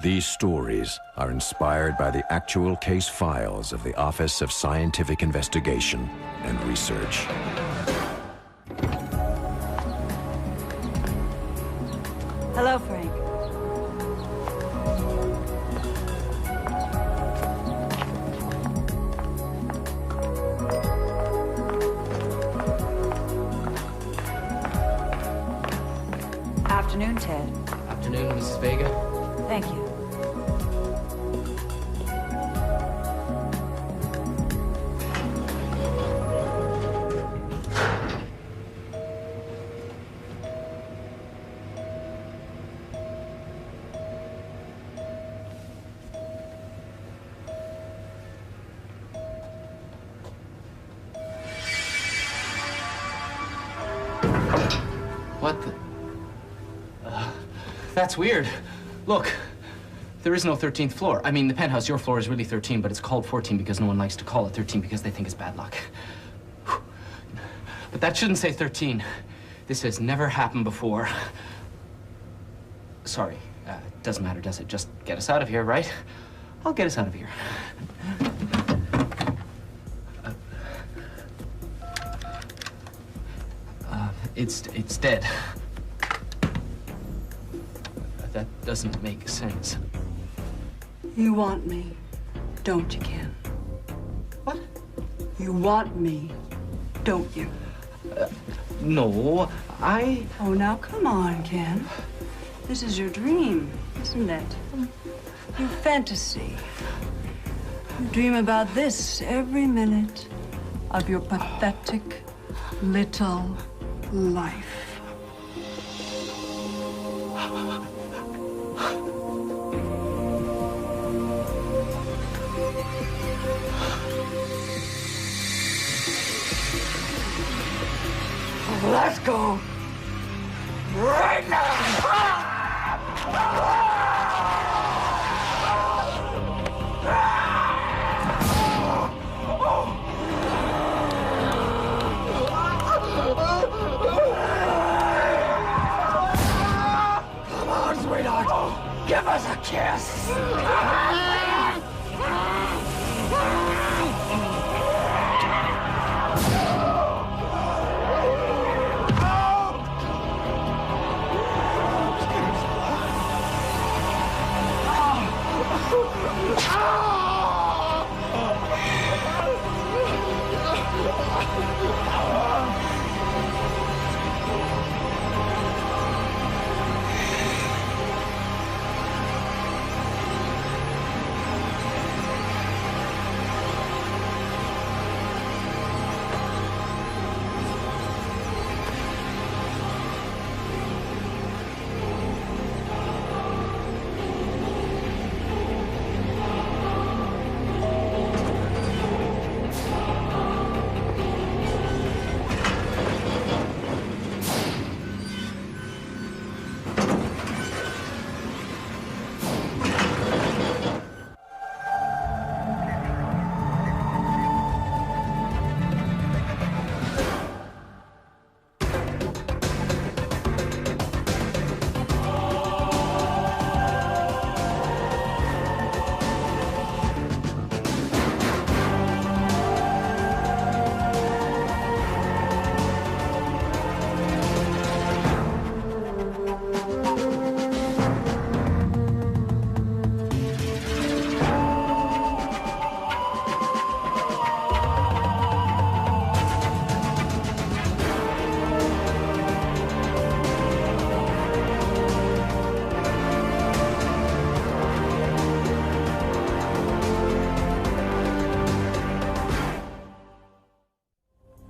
These stories are inspired by the actual case files of the Office of Scientific Investigation and Research. Hello, Frank. Afternoon, Ted. Afternoon, Mrs. Vega. Thank you. What the? That's weird. Look, there is no 13th floor. I mean, the penthouse, your floor is really 13, but it's called 14 because no one likes to call it 13 because they think it's bad luck. But that shouldn't say 13. This has never happened before. Sorry, doesn't matter, does it? Just get us out of here, right? I'll get us out of here. It's dead. That doesn't make sense. You want me, don't you, Ken? What? You want me, don't you? No, I... Oh, now come on, Ken. This is your dream, isn't it? Your fantasy. You dream about this every minute of your pathetic little life. Let's go right now. Come on, sweetheart. Give us a kiss.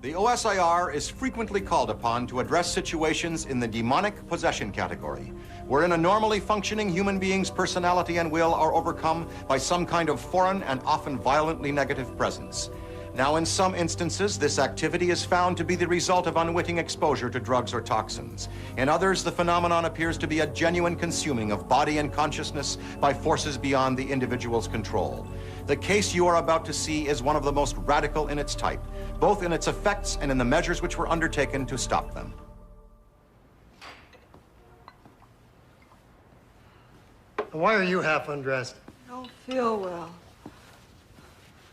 The OSIR is frequently called upon to address situations in the demonic possession category, wherein a normally functioning human being's personality and will are overcome by some kind of foreign and often violently negative presence. Now, in some instances, this activity is found to be the result of unwitting exposure to drugs or toxins. In others, the phenomenon appears to be a genuine consuming of body and consciousness by forces beyond the individual's control. The case you are about to see is one of the most radical in its type, both in its effects and in the measures which were undertaken to stop them. Why are you half undressed? I don't feel well.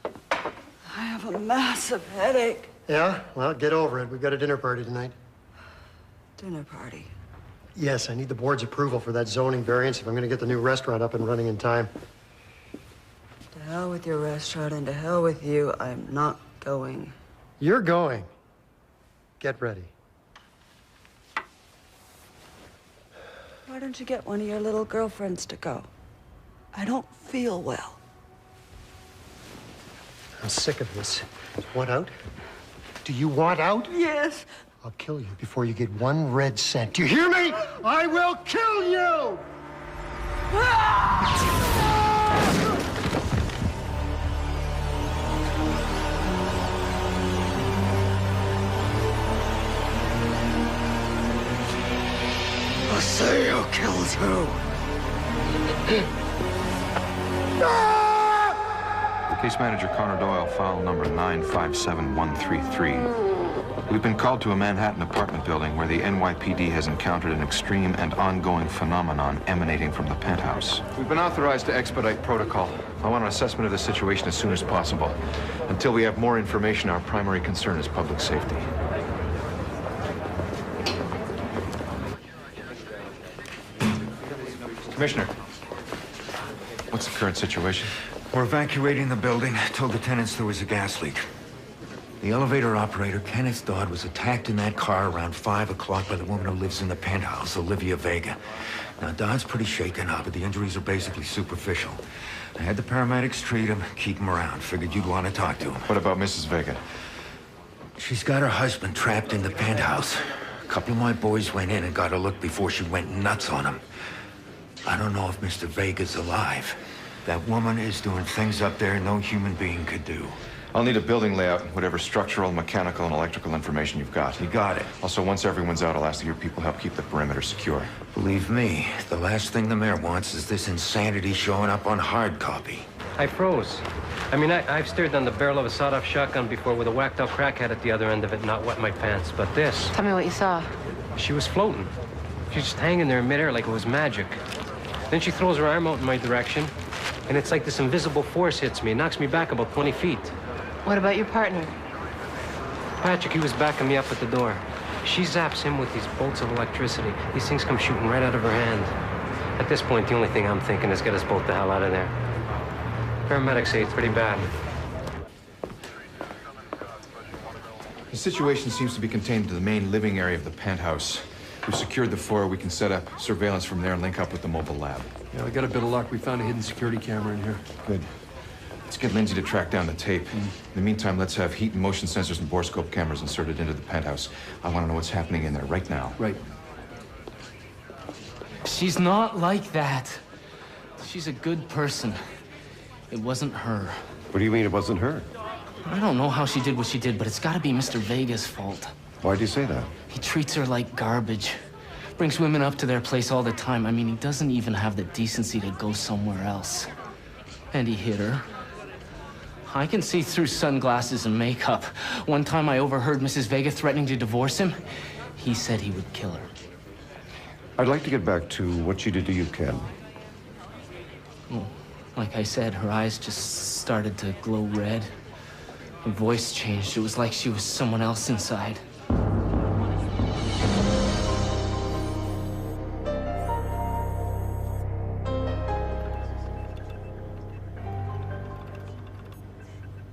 I have a massive headache. Yeah? Well, get over it. We've got a dinner party tonight. Dinner party. Yes, I need the board's approval for that zoning variance if I'm going to get the new restaurant up and running in time. To hell with your restaurant and to hell with you. I'm not going. You're going. Get ready. Why don't you get one of your little girlfriends to go? I don't feel well. I'm sick of this. Want out? Do you want out? Yes. I'll kill you before you get 1 red cent. Do you hear me? I will kill you! I'll say who kills who. Case Manager Connor Doyle, file number 957133. We've been called to a Manhattan apartment building where the NYPD has encountered an extreme and ongoing phenomenon emanating from the penthouse. We've been authorized to expedite protocol. I want an assessment of the situation as soon as possible. Until we have more information, our primary concern is public safety. Commissioner, what's the current situation? We're evacuating the building. Told the tenants there was a gas leak. The elevator operator, Kenneth Dodd, was attacked in that car around 5 o'clock by the woman who lives in the penthouse, Olivia Vega. Now, Dodd's pretty shaken up, but the injuries are basically superficial. I had the paramedics treat him, keep him around. Figured you'd want to talk to him. What about Mrs. Vega? She's got her husband trapped in the penthouse. A couple of my boys went in and got a look before she went nuts on him. I don't know if Mr. Vega's alive. That woman is doing things up there no human being could do. I'll need a building layout, whatever structural, mechanical, and electrical information you've got. You got it. Also, once everyone's out, I'll ask that your people help keep the perimeter secure. Believe me, the last thing the mayor wants is this insanity showing up on hard copy. I froze. I mean, I've stared down the barrel of a sawed-off shotgun before with a whacked-out crackhead at the other end of it, not wet my pants. But this... Tell me what you saw. She was floating. She's just hanging there in midair like it was magic. Then she throws her arm out in my direction, and it's like this invisible force hits me. It knocks me back about 20 feet. What about your partner? Patrick, he was backing me up at the door. She zaps him with these bolts of electricity. These things come shooting right out of her hand. At this point, the only thing I'm thinking is get us both the hell out of there. Paramedics say it's pretty bad. The situation seems to be contained to the main living area of the penthouse. We've secured the floor. We can set up surveillance from there and link up with the mobile lab. Yeah, we got a bit of luck. We found a hidden security camera in here. Good. Let's get Lindsay to track down the tape. In the meantime, let's have heat and motion sensors and borescope cameras inserted into the penthouse. I want to know what's happening in there right now. Right. She's not like that. She's a good person. It wasn't her. What do you mean it wasn't her? I don't know how she did what she did, but it's got to be Mr. Vega's fault. Why do you say that? He treats her like garbage. Brings women up to their place all the time. I mean, he doesn't even have the decency to go somewhere else. And he hit her. I can see through sunglasses and makeup. One time I overheard Mrs. Vega threatening to divorce him. He said he would kill her. I'd like to get back to what she did to you, Ken. Well, like I said, her eyes just started to glow red. Her voice changed. It was like she was someone else inside.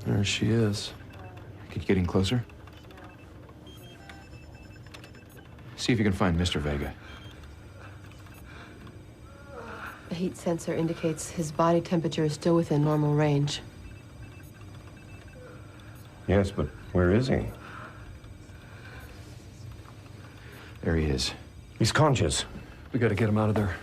There she is. Could you get in closer? See if you can find Mr. Vega. The heat sensor indicates his body temperature is still within normal range. Yes, but where is he? There he is. He's conscious. We gotta get him out of there.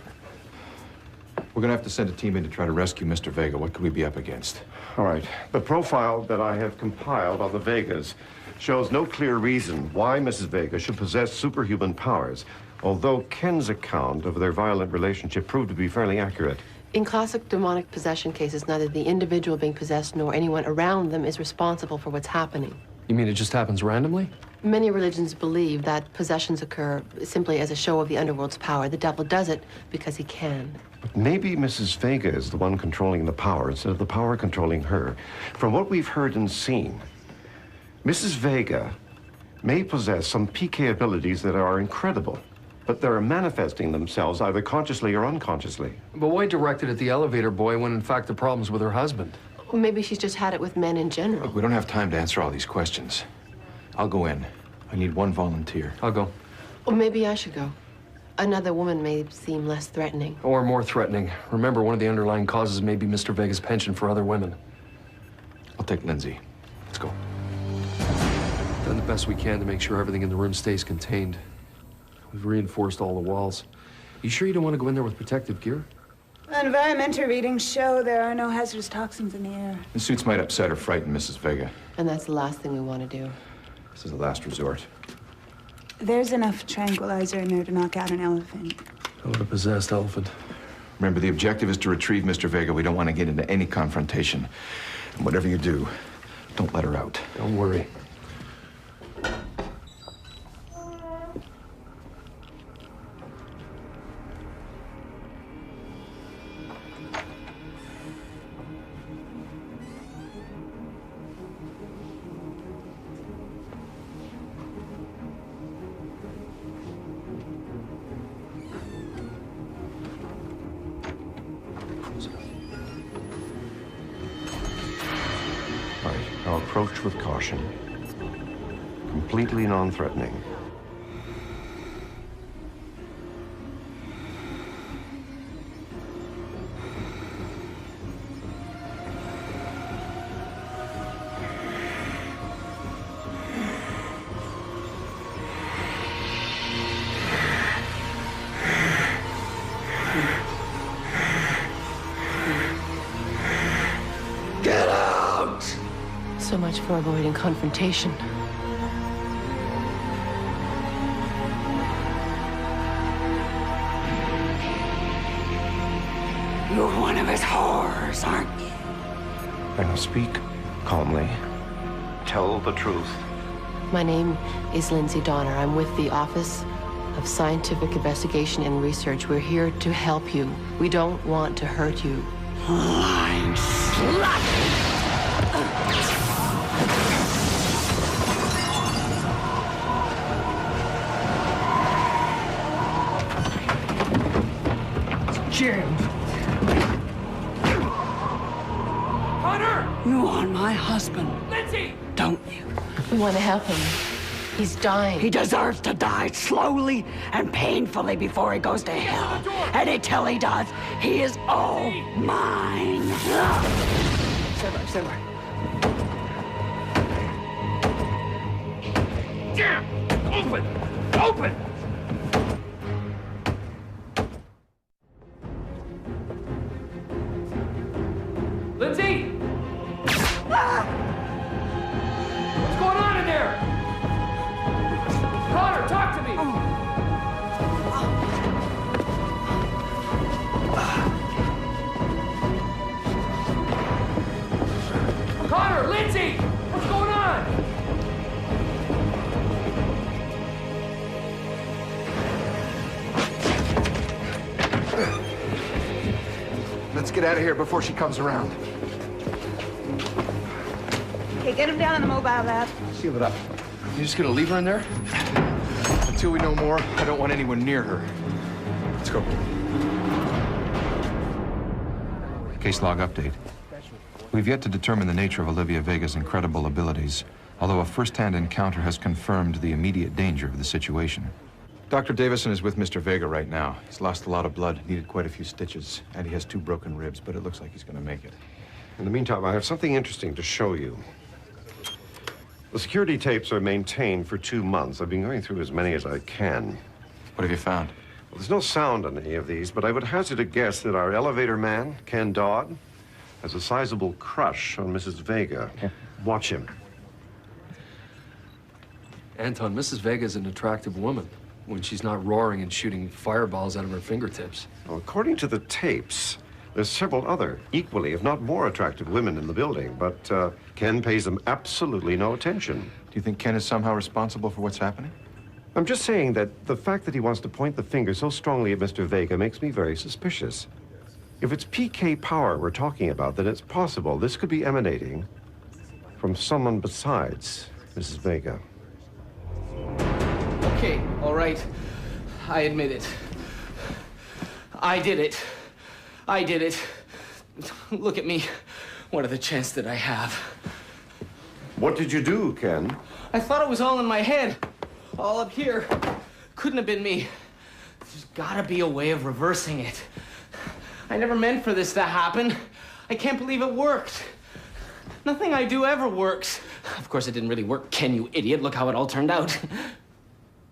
We're gonna have to send a team in to try to rescue Mr. Vega. What could we be up against? All right. The profile that I have compiled on the Vegas shows no clear reason why Mrs. Vega should possess superhuman powers, although Ken's account of their violent relationship proved to be fairly accurate. In classic demonic possession cases, neither the individual being possessed nor anyone around them is responsible for what's happening. You mean it just happens randomly? Many religions believe that possessions occur simply as a show of the underworld's power. The devil does it because he can. But maybe Mrs. Vega is the one controlling the power instead of the power controlling her. From what we've heard and seen, Mrs. Vega may possess some PK abilities that are incredible, but they're manifesting themselves either consciously or unconsciously. But why direct it at the elevator boy when in fact the problem's with her husband? Well, maybe she's just had it with men in general. Look, we don't have time to answer all these questions. I'll go in. I need one volunteer. I'll go. Well, maybe I should go. Another woman may seem less threatening. Or more threatening. Remember, one of the underlying causes may be Mr. Vega's penchant for other women. I'll take Lindsay. Let's go. Done the best we can to make sure everything in the room stays contained. We've reinforced all the walls. You sure you don't want to go in there with protective gear? Environmental readings show there are no hazardous toxins in the air. The suits might upset or frighten Mrs. Vega. And that's the last thing we want to do. This is the last resort. There's enough tranquilizer in there to knock out an elephant. Oh, what a possessed elephant. Remember, the objective is to retrieve Mr. Vega. We don't want to get into any confrontation. And whatever you do, don't let her out. Don't worry. Now approach with caution. Completely non-threatening. So much for avoiding confrontation. You're one of his whores, aren't you? Now speak calmly. Tell the truth. My name is Lindsay Donner. I'm with the Office of Scientific Investigation and Research. We're here to help you. We don't want to hurt you. Lying slut! Jim! Connor! You want my husband, Lindsay! don't you? We want to help him. He's dying. He deserves to die slowly and painfully before he goes to hell. And until he does, he is all mine. Stand by. Damn! Open! Open! Lindsay! What's going on in there? Connor, talk to me! Connor, Lindsay! What's going on? Let's get out of here before she comes around. Okay, get him down in the mobile lab. Seal it up. You just gonna leave her in there? Until we know more, I don't want anyone near her. Let's go. Case log update. We've yet to determine the nature of Olivia Vega's incredible abilities, although a first-hand encounter has confirmed the immediate danger of the situation. Dr. Davison is with Mr. Vega right now. He's lost a lot of blood, needed quite a few stitches, and he has 2 broken ribs, but it looks like he's gonna make it. In the meantime, I have something interesting to show you. The security tapes are maintained for 2 months. I've been going through as many as I can. What have you found? Well, there's no sound on any of these, but I would hazard a guess that our elevator man, Ken Dodd, has a sizable crush on Mrs. Vega. Yeah. Watch him. Anton, Mrs. Vega is an attractive woman when she's not roaring and shooting fireballs out of her fingertips. Well, according to the tapes, there's several other equally, if not more attractive women in the building, but Ken pays them absolutely no attention. Do you think Ken is somehow responsible for what's happening? I'm just saying that the fact that he wants to point the finger so strongly at Mr. Vega makes me very suspicious. If it's PK power we're talking about, then it's possible this could be emanating from someone besides Mrs. Vega. Okay, all right. I admit it. I did it. I did it. Look at me. What are the chances that I have? What did you do, Ken? I thought it was all in my head. All up here. Couldn't have been me. There's gotta be a way of reversing it. I never meant for this to happen. I can't believe it worked. Nothing I do ever works. Of course, it didn't really work, Ken, you idiot. Look how it all turned out.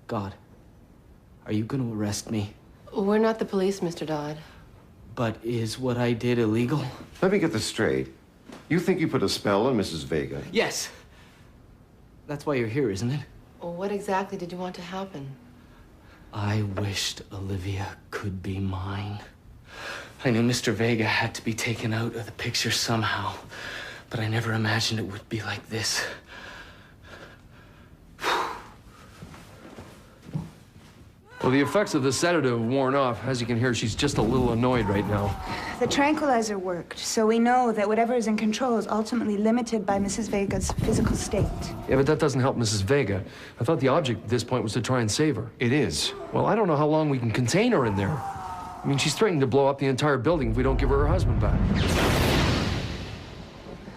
God, are you gonna arrest me? We're not the police, Mr. Dodd. But is what I did illegal? Let me get this straight. You think you put a spell on Mrs. Vega? Yes. That's why you're here, isn't it? Well, what exactly did you want to happen? I wished Olivia could be mine. I knew Mr. Vega had to be taken out of the picture somehow, but I never imagined it would be like this. Well, the effects of the sedative have worn off. As you can hear, she's just a little annoyed right now. The tranquilizer worked, so we know that whatever is in control is ultimately limited by Mrs. Vega's physical state. Yeah, but that doesn't help Mrs. Vega. I thought the object at this point was to try and save her. It is. Well, I don't know how long we can contain her in there. I mean, she's threatening to blow up the entire building if we don't give her husband back.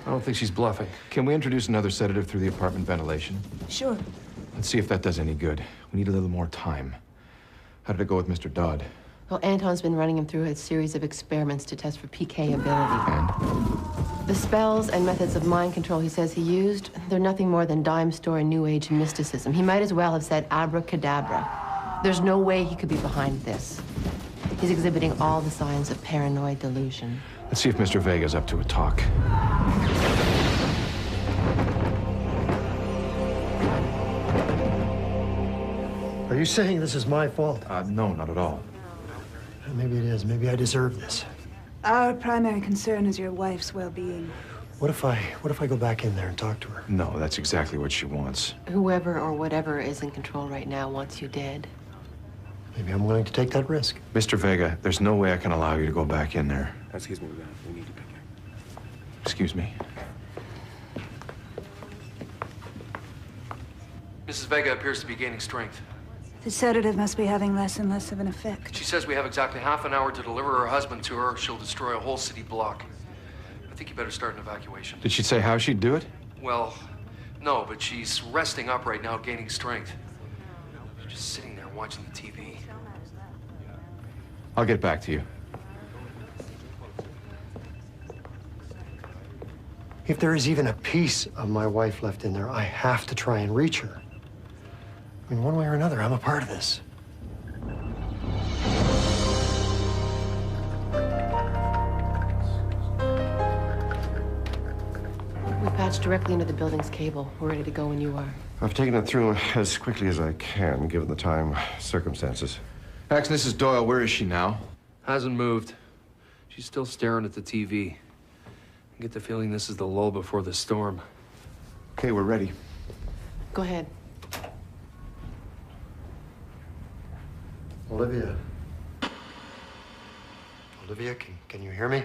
I don't think she's bluffing. Can we introduce another sedative through the apartment ventilation? Sure. Let's see if that does any good. We need a little more time. How did it go with Mr. Dodd? Well, Anton's been running him through a series of experiments to test for PK ability. And? The spells and methods of mind control he says he used, they're nothing more than dime store and New Age mysticism. He might as well have said abracadabra. There's no way he could be behind this. He's exhibiting all the signs of paranoid delusion. Let's see if Mr. Vega's up to a talk. Are you saying this is my fault? No, not at all. Maybe it is. Maybe I deserve this. Our primary concern is your wife's well-being. What if I go back in there and talk to her? No, that's exactly what she wants. Whoever or whatever is in control right now wants you dead. Maybe I'm willing to take that risk. Mr. Vega, there's no way I can allow you to go back in there. Excuse me, we need to pick her. Excuse me. Mrs. Vega appears to be gaining strength. The sedative must be having less and less of an effect. She says we have exactly half an hour to deliver her husband to her, or she'll destroy a whole city block. I think you better start an evacuation. Did she say how she'd do it? Well, no, but she's resting up right now, gaining strength. She's just sitting there watching the TV. I'll get back to you. If there is even a piece of my wife left in there, I have to try and reach her. I mean, one way or another, I'm a part of this. We patched directly into the building's cable. We're ready to go when you are. I've taken it through as quickly as I can, given the time, circumstances. Max, this is Doyle. Where is she now? Hasn't moved. She's still staring at the TV. I get the feeling this is the lull before the storm. Okay, we're ready. Go ahead. Olivia. Olivia, can you hear me?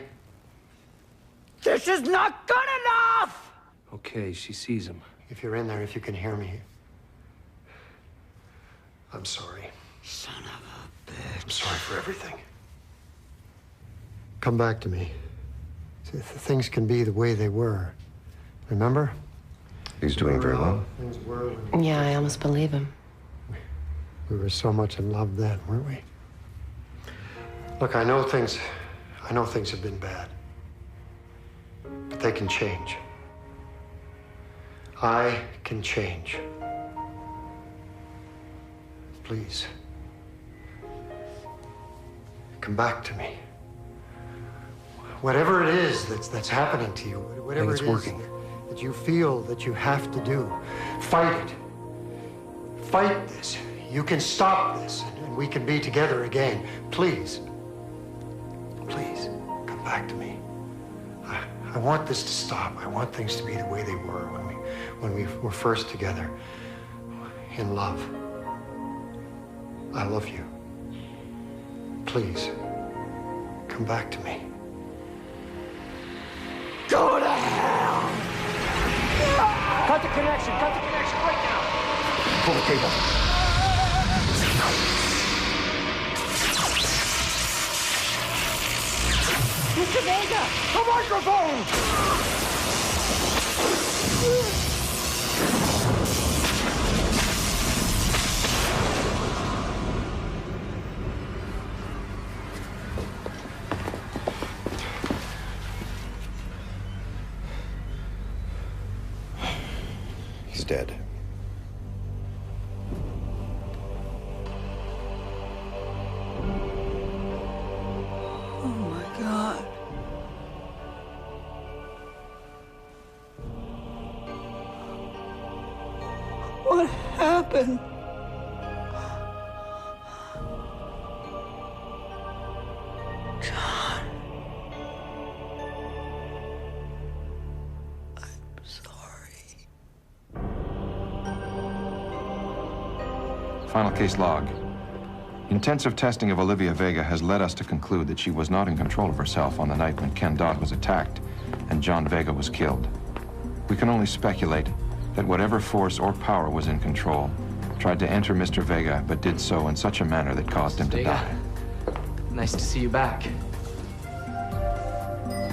This is not good enough! Okay, she sees him. If you're in there, if you can hear me. I'm sorry. Son of a bitch. I'm sorry for everything. Come back to me. See, things can be the way they were. Remember? He's doing very well. Things were. Yeah, I almost believe him. We were so much in love then, weren't we? Look, I know things have been bad. But they can change. I can change. Please. Come back to me. Whatever it is that's happening to you, whatever it is working. that you feel that you have to do, fight it. Fight this. You can stop this, and we can be together again. Please. Please, come back to me. I want this to stop. I want things to be the way they were when we were first together, in love. I love you. Please, come back to me. Go to hell! Cut the connection right now! Pull the cable. Mr. Vega! The microphone! He's dead. Oh my God. What happened? John. I'm sorry. Final case log. Intensive testing of Olivia Vega has led us to conclude that she was not in control of herself on the night when Ken Dodd was attacked and John Vega was killed. We can only speculate that whatever force or power was in control tried to enter Mr. Vega, but did so in such a manner that caused him to die. Nice to see you back.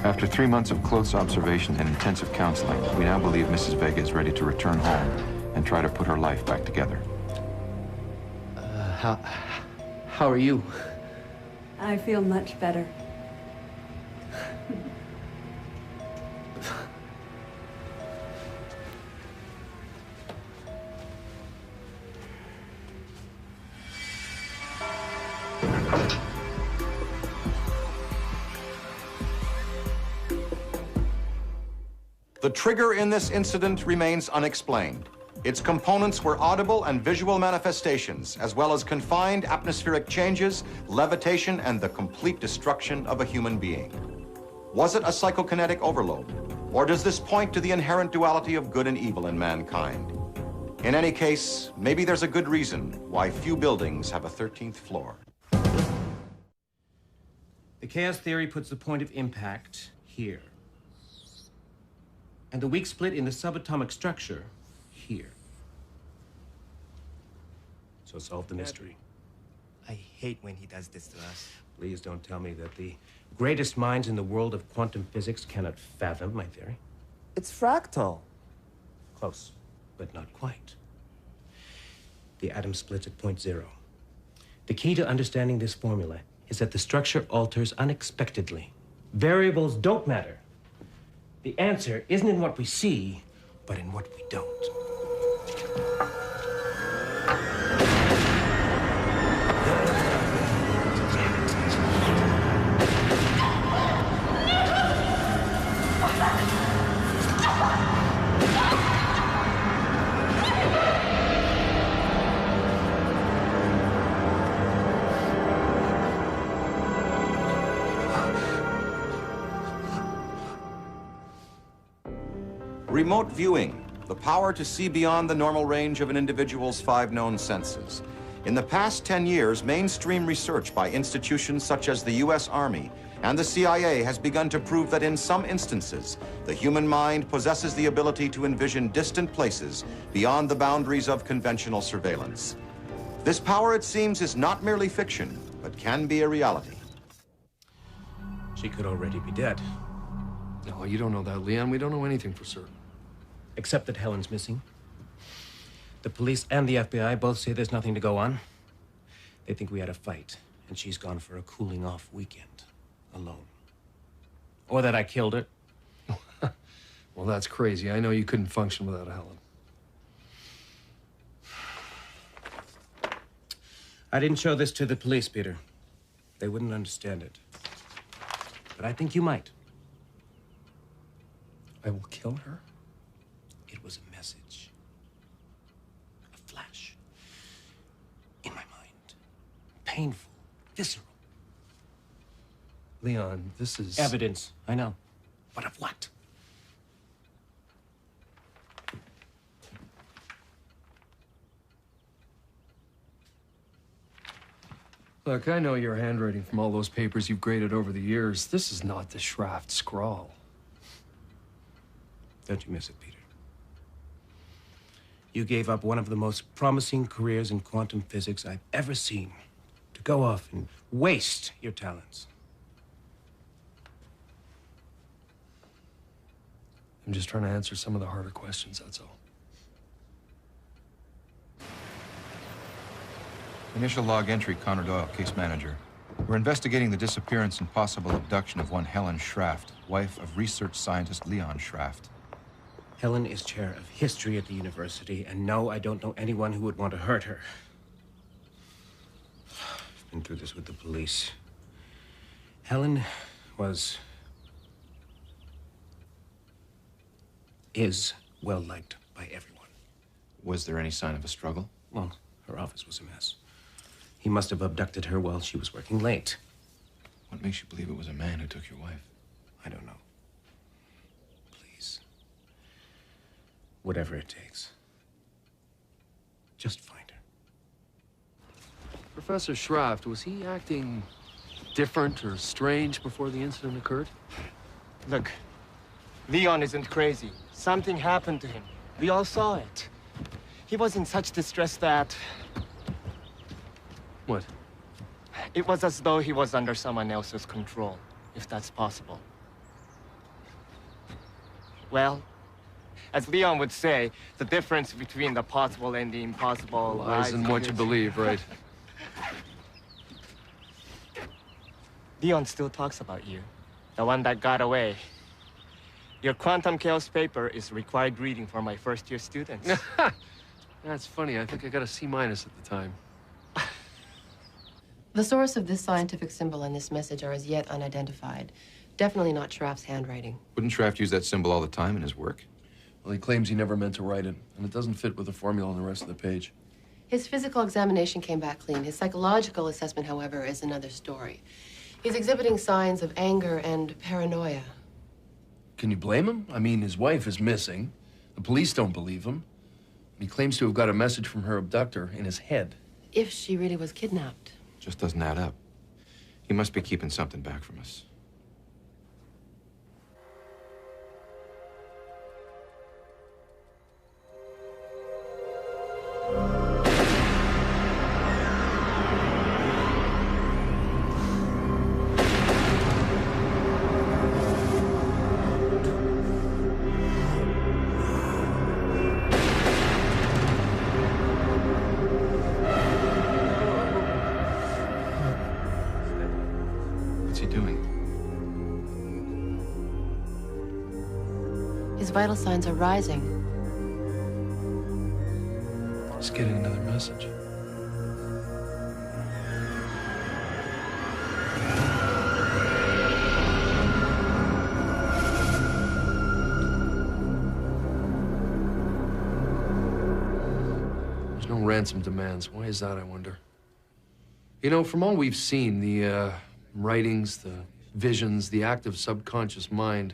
After 3 months of close observation and intensive counseling, we now believe Mrs. Vega is ready to return home and try to put her life back together. How are you? I feel much better. The trigger in this incident remains unexplained. Its components were audible and visual manifestations, as well as confined atmospheric changes, levitation, and the complete destruction of a human being. Was it a psychokinetic overload? Or does this point to the inherent duality of good and evil in mankind? In any case, maybe there's a good reason why few buildings have a 13th floor. The chaos theory puts the point of impact here. And the weak split in the subatomic structure here. So solve the mystery. I hate when he does this to us. Please don't tell me that the greatest minds in the world of quantum physics cannot fathom my theory. It's fractal. Close, but not quite. The atom splits at point zero. The key to understanding this formula is that the structure alters unexpectedly. Variables don't matter. The answer isn't in what we see, but in what we don't. Remote viewing, the power to see beyond the normal range of an individual's 5 known senses. In the past 10 years, mainstream research by institutions such as the U.S. Army and the CIA has begun to prove that in some instances, the human mind possesses the ability to envision distant places beyond the boundaries of conventional surveillance. This power, it seems, is not merely fiction, but can be a reality. She could already be dead. No, you don't know that, Leon. We don't know anything for certain. Except that Helen's missing. The police and the FBI both say there's nothing to go on. They think we had a fight, and she's gone for a cooling-off weekend, alone. Or that I killed her. Well, that's crazy. I know you couldn't function without Helen. I didn't show this to the police, Peter. They wouldn't understand it. But I think you might. I will kill her? It was a message. A flash. In my mind. Painful. Visceral. Leon, this is... Evidence. I know. But of what? Look, I know your handwriting from all those papers you've graded over the years. This is not the Shraft scrawl. Don't you miss it, Peter? You gave up one of the most promising careers in quantum physics I've ever seen to go off and waste your talents. I'm just trying to answer some of the harder questions, that's all. Initial log entry, Connor Doyle, case manager. We're investigating the disappearance and possible abduction of one Helen Shraft, wife of research scientist Leon Shraft. Helen is chair of history at the university, and no, I don't know anyone who would want to hurt her. I've been through this with the police. Helen is well-liked by everyone. Was there any sign of a struggle? Well, her office was a mess. He must have abducted her while she was working late. What makes you believe it was a man who took your wife? I don't know. Please. Whatever it takes. Just find her. Professor Shraft, was he acting different or strange before the incident occurred? Look, Leon isn't crazy. Something happened to him. We all saw it. He was in such distress that... What? It was as though he was under someone else's control, if that's possible. Well, as Leon would say, the difference between the possible and the impossible Lies in what you believe, right? Leon still talks about you, the one that got away. Your quantum chaos paper is required reading for my first-year students. That's funny. I think I got a C- at the time. The source of this scientific symbol and this message are as yet unidentified. Definitely not Shraft's handwriting. Wouldn't Shraft use that symbol all the time in his work? Well, he claims he never meant to write it, and it doesn't fit with the formula on the rest of the page. His physical examination came back clean. His psychological assessment, however, is another story. He's exhibiting signs of anger and paranoia. Can you blame him? I mean, his wife is missing. The police don't believe him. He claims to have got a message from her abductor in his head. If she really was kidnapped. Just doesn't add up. He must be keeping something back from us. His vital signs are rising. He's getting another message. There's no ransom demands. Why is that, I wonder? You know, from all we've seen, the writings, the visions, the active subconscious mind,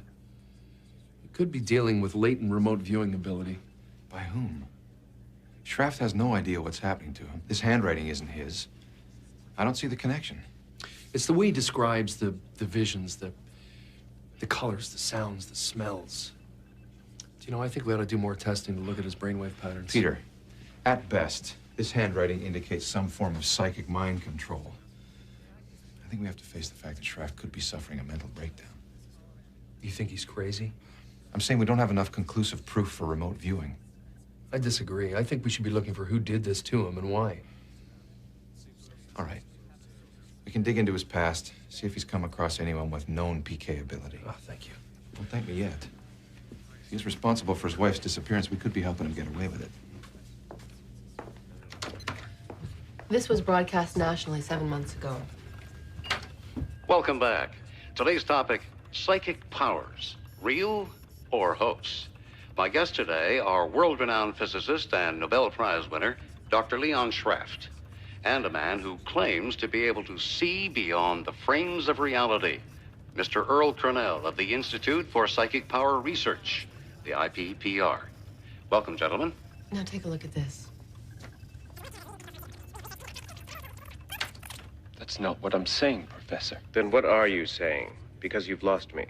could be dealing with latent remote viewing ability. By whom? Shraft has no idea what's happening to him. This handwriting isn't his. I don't see the connection. It's the way he describes the visions, the colors, the sounds, the smells. You know, I think we ought to do more testing to look at his brainwave patterns. Peter, at best, this handwriting indicates some form of psychic mind control. I think we have to face the fact that Shraft could be suffering a mental breakdown. You think he's crazy? I'm saying we don't have enough conclusive proof for remote viewing. I disagree. I think we should be looking for who did this to him and why. All right. We can dig into his past, see if he's come across anyone with known PK ability. Oh, thank you. Don't thank me yet. If he's responsible for his wife's disappearance, we could be helping him get away with it. This was broadcast nationally 7 months ago. Welcome back. Today's topic, psychic powers, real or hoax. My guests today are world-renowned physicist and Nobel Prize winner, Dr. Leon Shraft, and a man who claims to be able to see beyond the frames of reality, Mr. Earl Cornell of the Institute for Psychic Power Research, the IPPR. Welcome, gentlemen. Now take a look at this. That's That's not what I'm saying, Professor. Then what are you saying? Because you've lost me,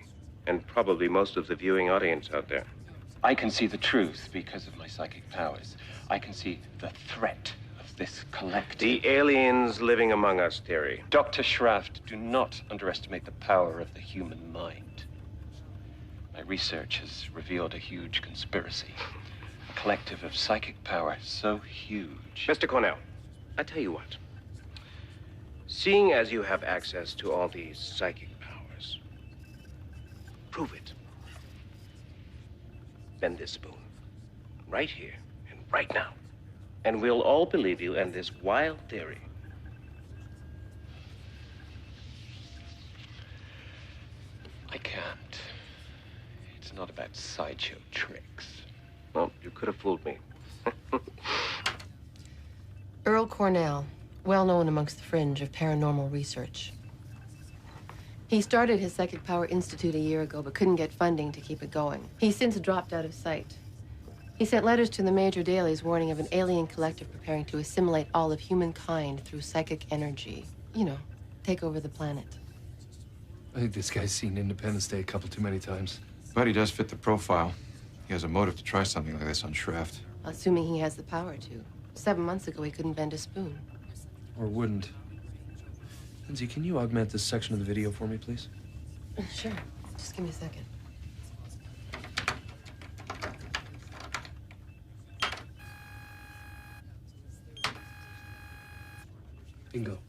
and probably most of the viewing audience out there. I can see the truth because of my psychic powers. I can see the threat of this collective. The aliens living among us theory. Dr. Shraft, do not underestimate the power of the human mind. My research has revealed a huge conspiracy. A collective of psychic power so huge. Mr. Cornell, I tell you what. Seeing as you have access to all these psychic powers, prove it. Bend this spoon. Right here and right now. And we'll all believe you and this wild theory. I can't. It's not about sideshow tricks. Well, you could have fooled me. Earl Cornell, well known amongst the fringe of paranormal research. He started his Psychic Power Institute a year ago, but couldn't get funding to keep it going. He's since dropped out of sight. He sent letters to the major dailies warning of an alien collective preparing to assimilate all of humankind through psychic energy. You know, take over the planet. I think this guy's seen Independence Day a couple too many times. But he does fit the profile. He has a motive to try something like this on Shraft. Assuming he has the power to. 7 months ago, he couldn't bend a spoon. Or wouldn't. Lindsay, can you augment this section of the video for me, please? Sure. Just give me a second. Bingo.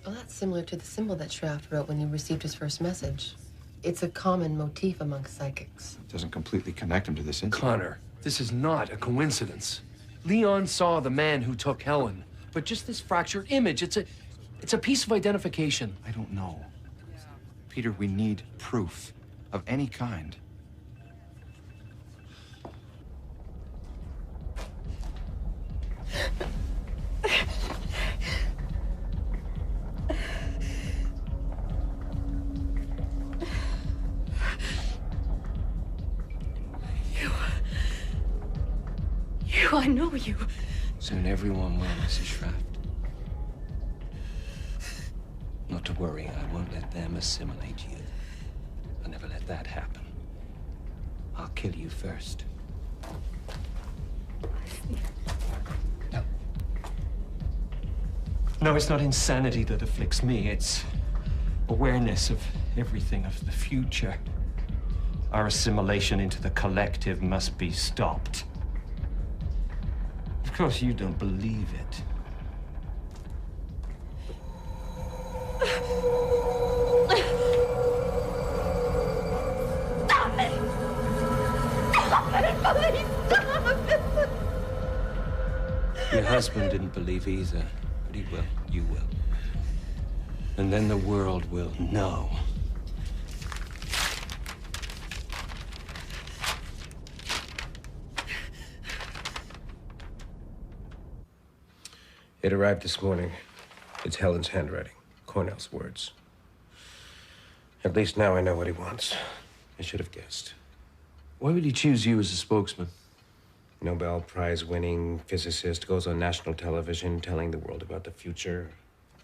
Well, that's similar to the symbol that Shraft wrote when he received his first message. It's a common motif amongst psychics. It doesn't completely connect him to this incident. Connor, this is not a coincidence. Leon saw the man who took Helen, but just this fractured image, it's a piece of identification. I don't know. Peter, we need proof of any kind. I know you. Soon everyone will, Mrs. Shraft. Not to worry, I won't let them assimilate you. I'll never let that happen. I'll kill you first. No. No, it's not insanity that afflicts me. It's awareness of everything, of the future. Our assimilation into the collective must be stopped. Of course, you don't believe it. Stop it! Stop it, please! Stop it! Your husband didn't believe either, but he will. You will. And then the world will know. It arrived this morning. It's Helen's handwriting. Cornell's words. At least now I know what he wants. I should have guessed. Why would he choose you as a spokesman? Nobel Prize-winning physicist goes on national television telling the world about the future.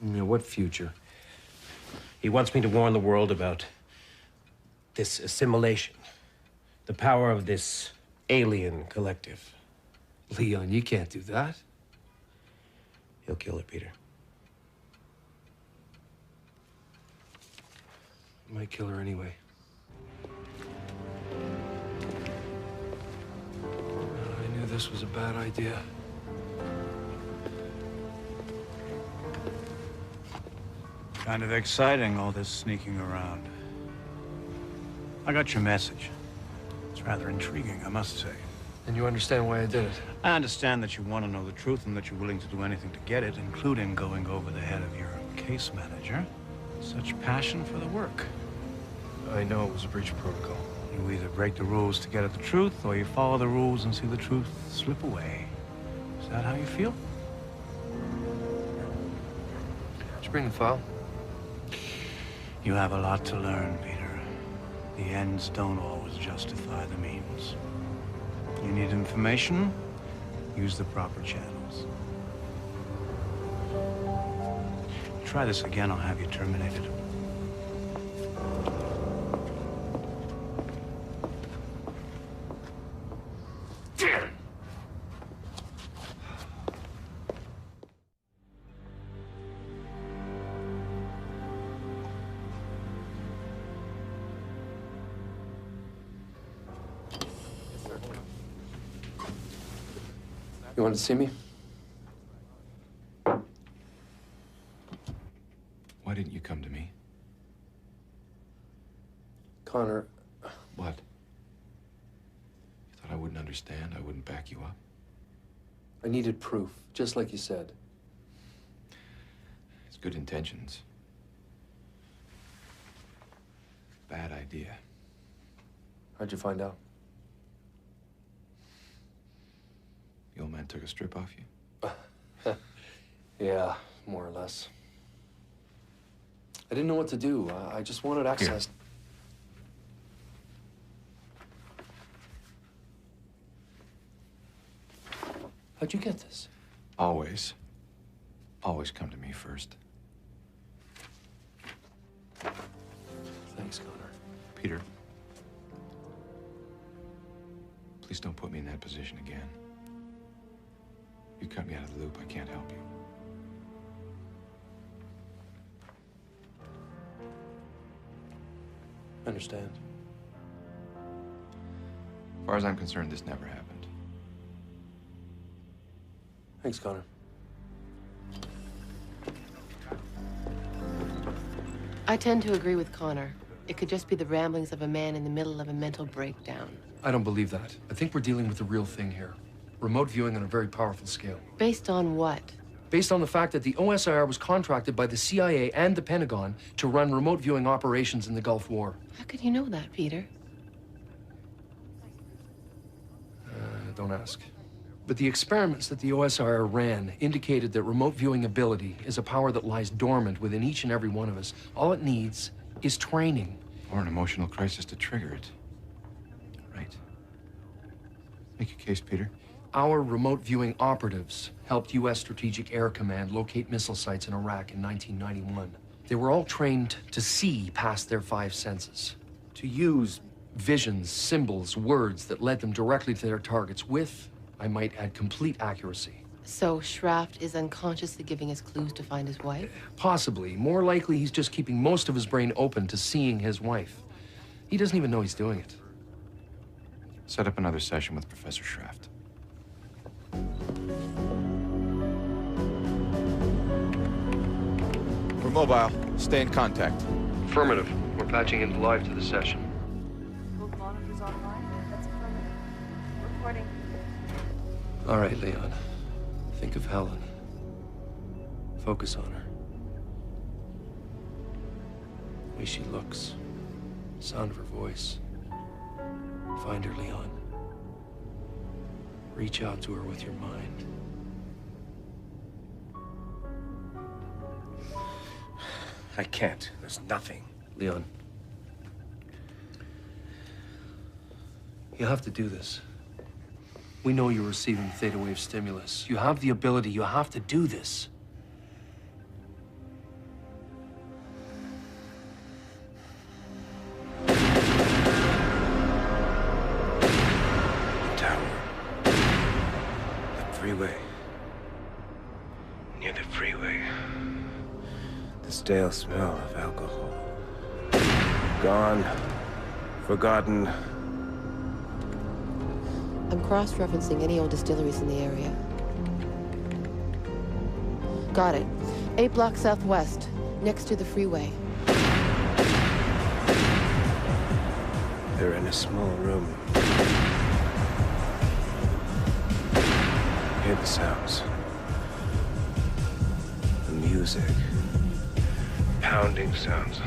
Yeah, what future? He wants me to warn the world about this assimilation. The power of this alien collective. Leon, you can't do that. He'll kill her, Peter. Might kill her anyway. I knew this was a bad idea. Kind of exciting, all this sneaking around. I got your message. It's rather intriguing, I must say. And you understand why I did it? I understand that you want to know the truth and that you're willing to do anything to get it, including going over the head of your case manager. Such passion for the work. I know it was a breach of protocol. You either break the rules to get at the truth, or you follow the rules and see the truth slip away. Is that how you feel? Did you bring the file? You have a lot to learn, Peter. The ends don't always justify the means. You need information, use the proper channels. try this again, I'll have you terminated. You wanted to see me? Why didn't you come to me? Connor. What? You thought I wouldn't understand? I wouldn't back you up? I needed proof, just like you said. It's good intentions. Bad idea. How'd you find out? The old man took a strip off you? Yeah, more or less. I didn't know what to do. I just wanted access. How'd you get this? Always. Always come to me first. Thanks, Connor. Peter. Please don't put me in that position again. You cut me out of the loop, I can't help you. I understand. As far as I'm concerned, this never happened. Thanks, Connor. I tend to agree with Connor. It could just be the ramblings of a man in the middle of a mental breakdown. I don't believe that. I think we're dealing with the real thing here. Remote viewing on a very powerful scale. Based on what? Based on the fact that the OSIR was contracted by the CIA and the Pentagon to run remote viewing operations in the Gulf War. How could you know that, Peter? Don't ask. But the experiments that the OSIR ran indicated that remote viewing ability is a power that lies dormant within each and every one of us. All it needs is training. Or an emotional crisis to trigger it. Right. Make your case, Peter. Our remote viewing operatives helped U.S. Strategic Air Command locate missile sites in Iraq in 1991. They were all trained to see past their five senses, to use visions, symbols, words that led them directly to their targets with, I might add, complete accuracy. So Schraft is unconsciously giving us clues to find his wife? Possibly. More likely, he's just keeping most of his brain open to seeing his wife. He doesn't even know he's doing it. Set up another session with Professor Schraft. We're mobile. Stay in contact. Affirmative. We're patching in live to the session. Both monitors online. That's affirmative. Recording. All right, Leon. Think of Helen. Focus on her. The way she looks. The sound of her voice. Find her, Leon. Reach out to her with your mind. I can't. There's nothing. Leon. You have to do this. We know you're receiving theta wave stimulus. You have the ability. You have to do this. Freeway. Near the freeway. The stale smell of alcohol. Gone. Forgotten. I'm cross-referencing any old distilleries in the area. Got it. 8 blocks southwest, next to the freeway. They're in a small room. Hear the sounds. The music. Pounding sounds.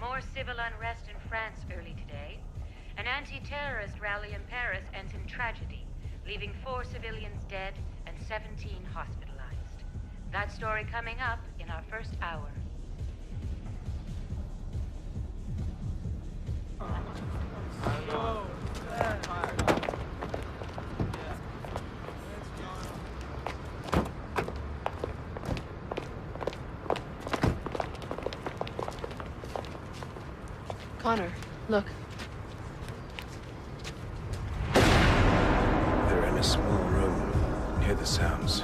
More civil unrest in France early today. An anti-terrorist rally in Paris ends in tragedy, leaving 4 civilians dead and 17 hospitalized. That story coming up in our first hour. Connor, look. They're in a small room near the sounds.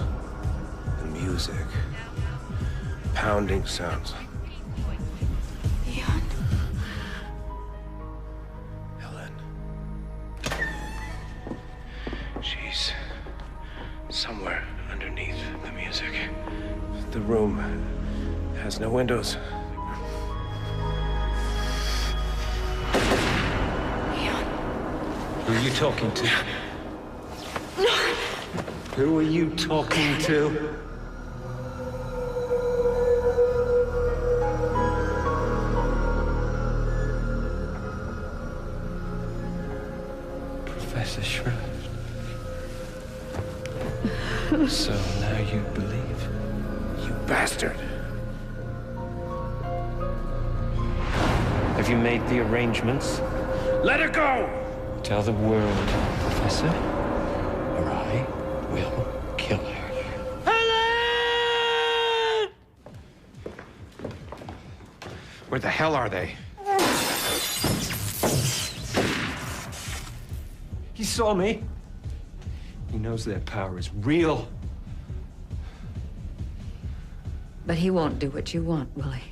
The music. Pounding sounds. Leon? Helen. She's somewhere underneath the music. The room has no windows. Who are you talking to? Who are you talking to? Professor Shrift. So now you believe? You bastard. Have you made the arrangements? Let her go! Tell the world, Professor, or I will kill her. Helen! Where the hell are they? He saw me. He knows their power is real. But he won't do what you want, will he?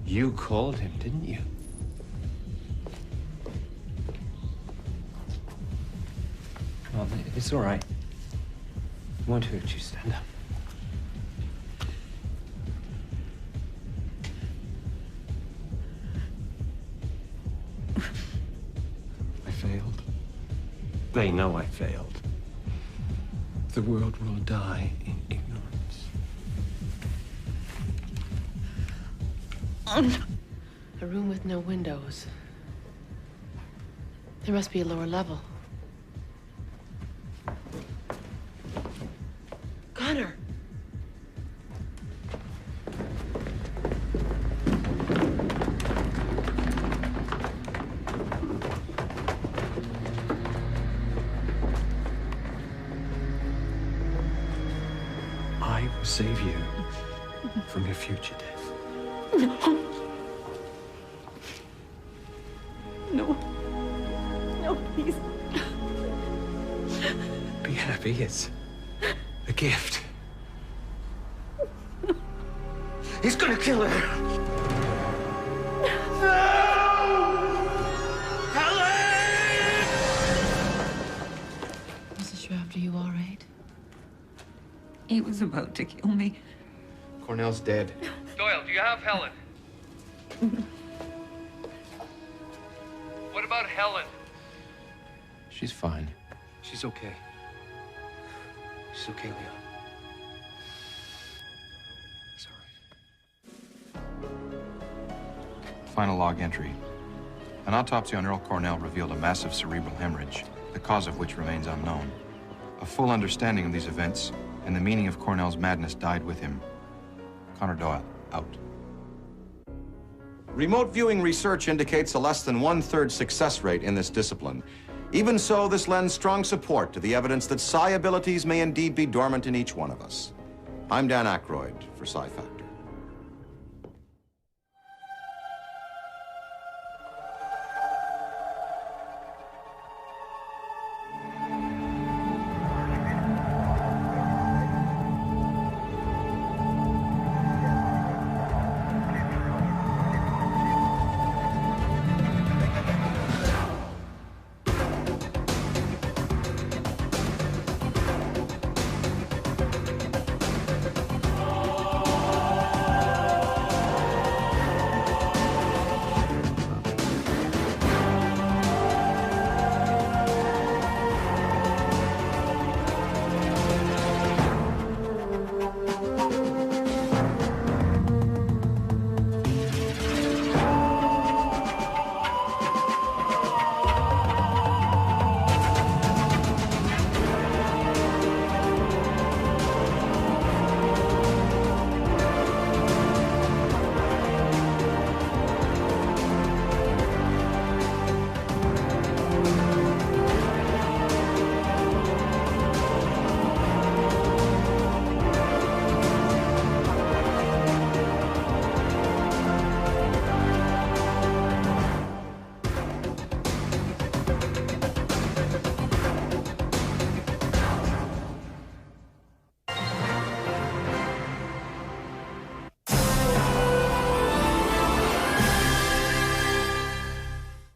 You called him, didn't you? Oh, it's all right. It won't hurt you. Stand up. I failed. They know I failed. The world will die in ignorance. A room with no windows. There must be a lower level. Connor! I will save you from your future death. No. No. No, please. Be happy. It's a gift. He's gonna kill her. Mrs. Shrift, are you all right? He was about to kill me. Cornell's dead. Doyle, do you have Helen? What about Helen? She's fine. She's okay. She's okay, Leon. Final log entry. An autopsy on Earl Cornell revealed a massive cerebral hemorrhage, the cause of which remains unknown. A full understanding of these events and the meaning of Cornell's madness died with him. Connor Doyle, out. Remote viewing research indicates a less than 1/3 success rate in this discipline. Even so, this lends strong support to the evidence that psi abilities may indeed be dormant in each one of us. I'm Dan Aykroyd for Psi Factor.